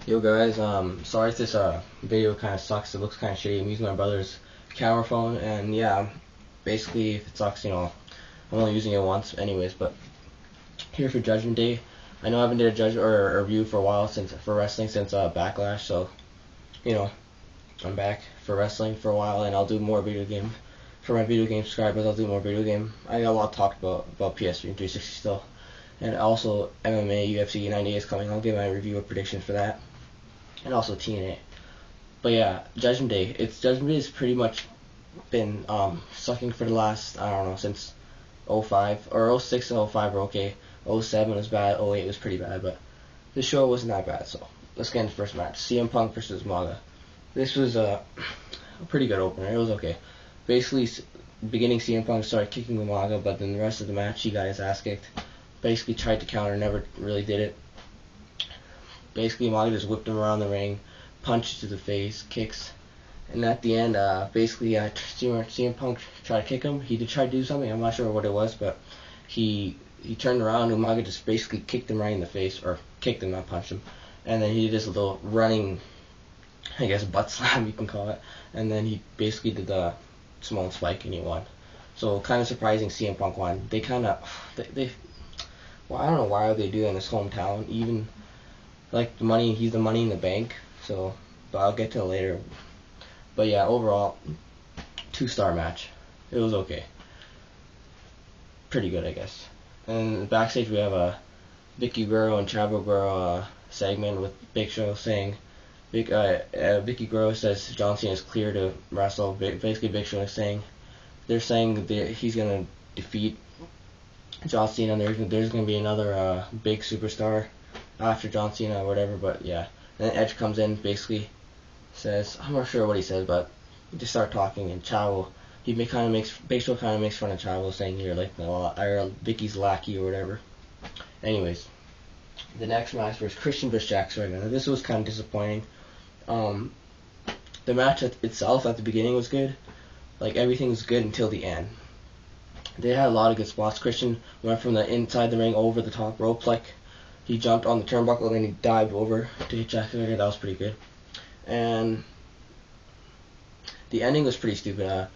Yo guys, sorry if this video kind of sucks. It looks kind of shitty. I'm using my brother's camera phone, and yeah, basically if it sucks, I'm only using it once, anyways. But here for Judgment Day, I know I haven't did a judge or a review for a while for wrestling since Backlash, so I'm back for wrestling for a while, and I'll do more video game for my video game subscribers. I'll do more video game. I got a lot to talk about PS3 and 360 still, and also MMA UFC 98 is coming. I'll give my review of predictions for that. And also TNA. But yeah, Judgment Day. Judgment Day has pretty much been sucking for the last, I don't know, since 05 or 06 and 05 were okay. 07 was bad, 08 was pretty bad, but the show wasn't that bad. So let's get into the first match. CM Punk versus Umaga. This was a pretty good opener. It was okay. Basically, beginning CM Punk started kicking Umaga, but then the rest of the match he got his ass kicked. Basically tried to counter, never really did it. Basically, Umaga just whipped him around the ring, punches to the face, kicks, and at the end, basically, CM Punk tried to kick him. He did try to do something. I'm not sure what it was, but he turned around. Umaga just basically kicked him right in the face, or kicked him, not punched him. And then he did this little running, I guess, butt slam you can call it. And then he basically did the small spike and he won. So kind of surprising, CM Punk won. They kind of, well, I don't know why they do that in his hometown, even. Like the money, he's the Money in the Bank, so, but I'll get to it later. But yeah, overall, 2-star match. It was okay. Pretty good, I guess. And backstage we have a Vicky Guerrero and Chavo Guerrero segment with Big Show saying, Vicky Guerrero says John Cena is clear to wrestle. Basically, Big Show is saying, they're saying that he's going to defeat John Cena, and there's going to be another big superstar after John Cena or whatever, but yeah. Then Edge comes in, basically says, I'm not sure what he says, but they just start talking, and Chavo, Big Show kind of makes fun of Chavo, saying you're like Vicky's lackey or whatever. Anyways, the next match was Christian vs. Jack Swagger. Now this was kind of disappointing. The match itself at the beginning was good, like everything was good until the end. They had a lot of good spots. Christian went from the inside the ring over the top ropes, like he jumped on the turnbuckle and then he dived over to hit Jack Swagger. That was pretty good. And the ending was pretty stupid.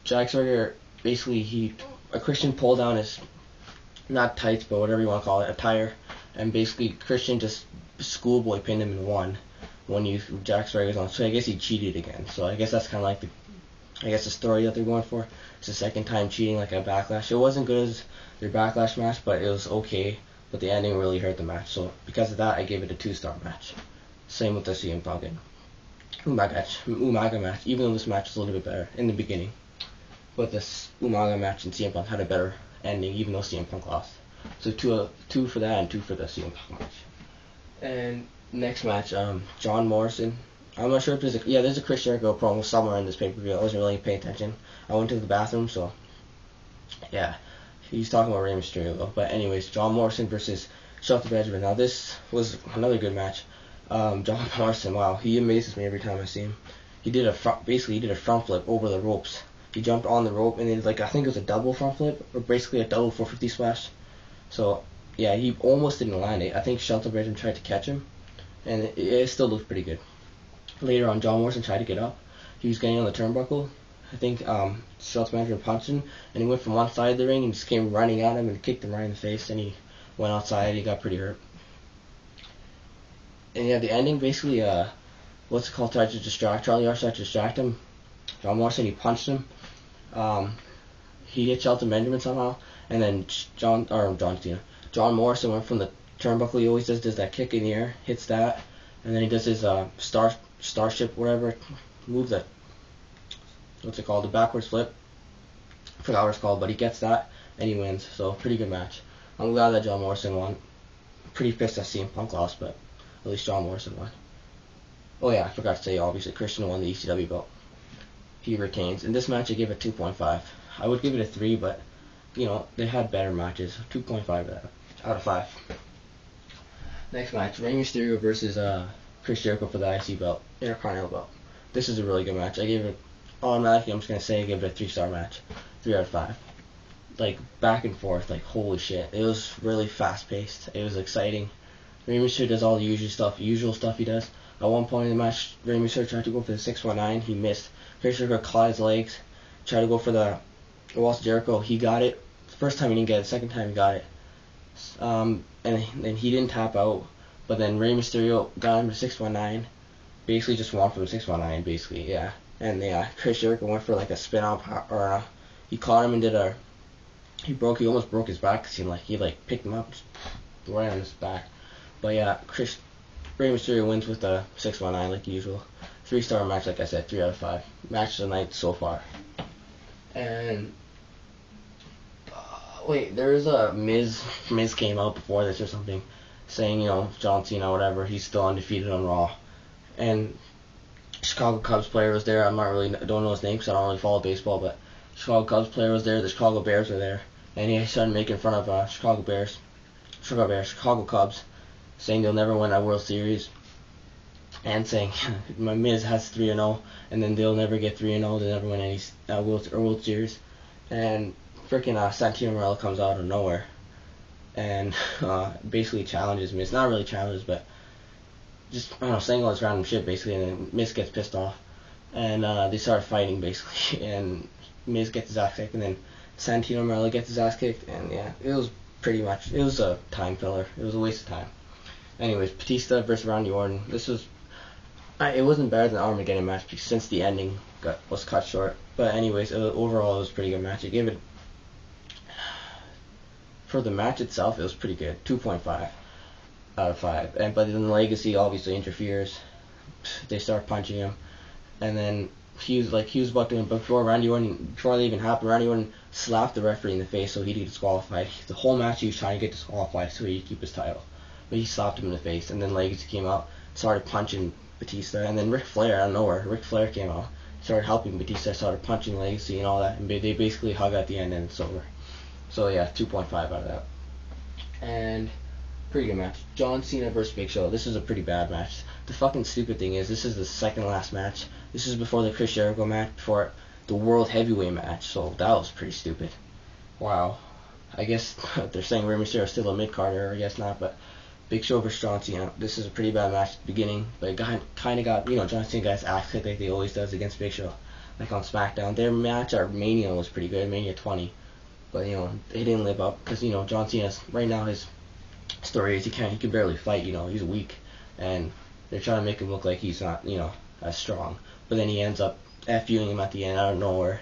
Jack Swagger, basically, Christian pulled down his, not tights, but whatever you want to call it, attire. And basically, Christian just schoolboy pinned him and won when Jack Swagger's on. So I guess he cheated again. So I guess that's kind of like the story that they're going for. It's the second time cheating, like a Backlash. It wasn't good as their Backlash match, but it was okay. But the ending really hurt the match, so because of that, I gave it a 2-star match. Same with the CM Punk and Umaga match, even though this match was a little bit better in the beginning. But this Umaga match and CM Punk had a better ending, even though CM Punk lost. So two for that and 2 for the CM Punk match. And next match, John Morrison. I'm not sure if there's a Chris Jericho promo somewhere in this pay-per-view. I wasn't really paying attention. I went to the bathroom, so yeah. He's talking about Rey Mysterio though. But anyways, John Morrison versus Shelton Benjamin. Now this was another good match. John Morrison, wow, he amazes me every time I see him. He did a front flip over the ropes. He jumped on the rope and then I think it was a double front flip, or basically a double 450 splash. So yeah, he almost didn't land it. I think Shelton Benjamin tried to catch him, and it still looked pretty good. Later on, John Morrison tried to get up. He was getting on the turnbuckle. I think Shelton Benjamin punched him, and he went from one side of the ring and just came running at him and kicked him right in the face, and he went outside. He got pretty hurt. And yeah, the ending basically, tried to distract Charlie Archer, tried to distract him. John Morrison, he punched him. He hit Shelton Benjamin somehow, and then John Morrison went from the turnbuckle. He always does that kick in the air, hits that, and then he does his starship whatever move, that what's it called, the backwards flip. I forgot what it's called, but he gets that and he wins. So pretty good match. I'm glad that John Morrison won. Pretty pissed that CM Punk lost, but at least John Morrison won. Oh yeah, I forgot to say, obviously Christian won the ECW belt. He retains. In this match I give it 2.5. I would give it a 3, but they had better matches. 2.5 out of 5. Next match, Rey Mysterio versus Chris Jericho for the IC belt, Intercontinental belt. This is a really good match. I gave it automatically, I'm just going to say I give it a 3-star match. 3 out of 5. Like, back and forth, like, holy shit. It was really fast-paced. It was exciting. Rey Mysterio does all the usual stuff he does. At one point in the match, Rey Mysterio tried to go for the 619. He missed. Chris Jericho caught his legs. Tried to go for the Chris Jericho. He got it. The first time he didn't get it. The second time he got it. And he didn't tap out. But then Rey Mysterio got him to 619. Basically just won for the 619, basically, yeah. And yeah, Chris Jericho went for like a spin out, or he caught him and did a, he almost broke his back because he picked him up right on his back. But yeah, Rey Mysterio wins with the 619 like usual. 3-star match, like I said, 3 out of 5. Match of the night so far. And wait, there's a Miz came out before this or something, saying, you know, John Cena, whatever, he's still undefeated on Raw. And Chicago Cubs player was there. don't know his name because I don't really follow baseball, but Chicago Cubs player was there. The Chicago Bears were there, and he started making fun of Chicago Cubs, saying they'll never win a World Series, and saying my Miz has 3-0, and then they'll never get 3-0. They'll never win any World Series. And freaking Santino Marella comes out of nowhere, and basically challenges Miz. Not really challenges, but just, I don't know, saying all this random shit basically, and then Miz gets pissed off, and they start fighting basically, and Miz gets his ass kicked, and then Santino Marella gets his ass kicked, and yeah, it was a time filler. It was a waste of time. Anyways, Batista versus Randy Orton. It wasn't better than the Armageddon match since the ending was cut short, but anyways, overall it was a pretty good match. I gave it, for the match itself, it was pretty good, 2.5. out of 5. But then Legacy obviously interferes. They start punching him, and then he was about to, before they even happened, Randy Orton slapped the referee in the face so he'd get disqualified. The whole match he was trying to get disqualified so he'd keep his title, but he slapped him in the face, and then Legacy came out, started punching Batista, and then Ric Flair out of nowhere, came out, started helping Batista, started punching Legacy and all that, and they basically hug at the end and it's over. So yeah, 2.5 out of that. And pretty good match. John Cena versus Big Show. This is a pretty bad match. The fucking stupid thing is, this is the second last match. This is before the Chris Jericho match, before the World Heavyweight match, so that was pretty stupid. Wow. I guess they're saying Rey Mysterio is still a mid-carder, I guess not, but Big Show versus John Cena. This is a pretty bad match at the beginning, but it kind of got, you know, John Cena got his ass kicked like they always does against Big Show, like on SmackDown. Their match at Mania was pretty good, Mania 20, but, you know, they didn't live up, because, you know, John Cena's, right now, his story is he can barely fight, you know, he's weak, and they're trying to make him look like he's not, you know, as strong, but then he ends up FUing him at the end out of nowhere,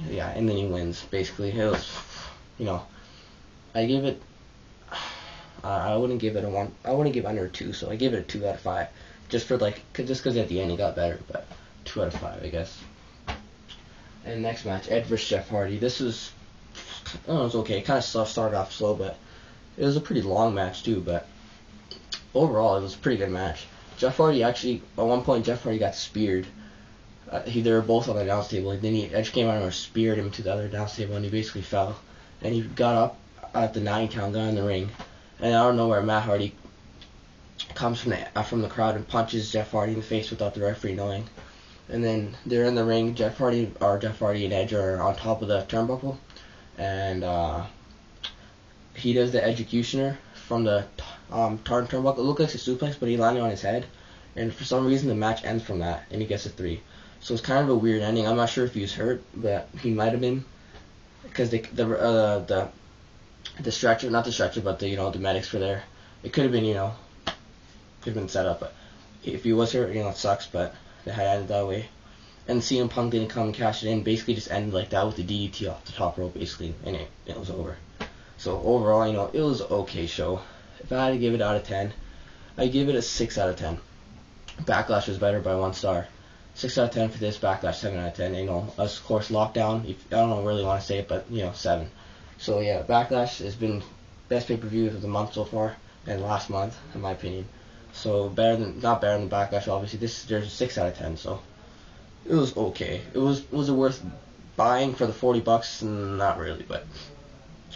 yeah, and then he wins, basically. It was, you know, I give it, I wouldn't give it a 1, I wouldn't give under a 2, so I give it a 2 out of 5, just because at the end it got better, but 2 out of 5, I guess. And next match, Ed versus Jeff Hardy. This was, I don't know, it was okay, kind of started off slow, but it was a pretty long match too, but overall it was a pretty good match. Jeff Hardy actually, at one point Jeff Hardy got speared. They were both on the announce table, and then Edge came out and speared him to the other announce table, and he basically fell. And he got up at the 9 count, got in the ring, and I don't know where Matt Hardy comes from the crowd and punches Jeff Hardy in the face without the referee knowing. And then they're in the ring. Jeff Hardy and Edge are on top of the turnbuckle, and he does the executioner from the turnbuckle. It looked like a suplex, but he landed on his head, and for some reason the match ends from that, and he gets a 3. So it's kind of a weird ending. I'm not sure if he was hurt, but he might have been, because the stretcher, not the stretcher, but the, you know, the medics were there. It could have been, you know, set up, but if he was hurt, you know, it sucks, but they had ended that way. And CM Punk didn't come and cash it in. Basically just ended like that with the DDT off the top rope, basically, and it was over. So overall, you know, it was an okay show. If I had to give it out of 10, I'd give it a 6 out of 10. Backlash was better by 1 star. 6 out of 10 for this, Backlash 7 out of 10. You know, of course, Lockdown, I don't really want to say it, but, you know, 7. So yeah, Backlash has been best pay-per-view of the month so far, and last month, in my opinion. So not better than Backlash, obviously. There's a 6 out of 10, so it was okay. Was it worth buying for the $40? Not really, but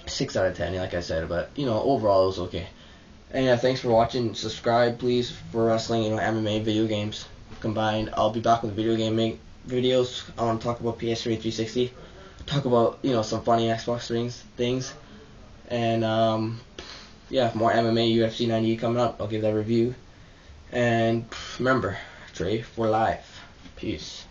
6 out of 10, like I said. But, you know, overall it was okay. And yeah, thanks for watching. Subscribe, please, for wrestling, you know, MMA, video games combined. I'll be back with video game videos. I want to talk about PS3 360. Talk about, you know, some funny Xbox things. And yeah, more MMA, UFC 98 coming up. I'll give that review. And remember, Trey for life. Peace.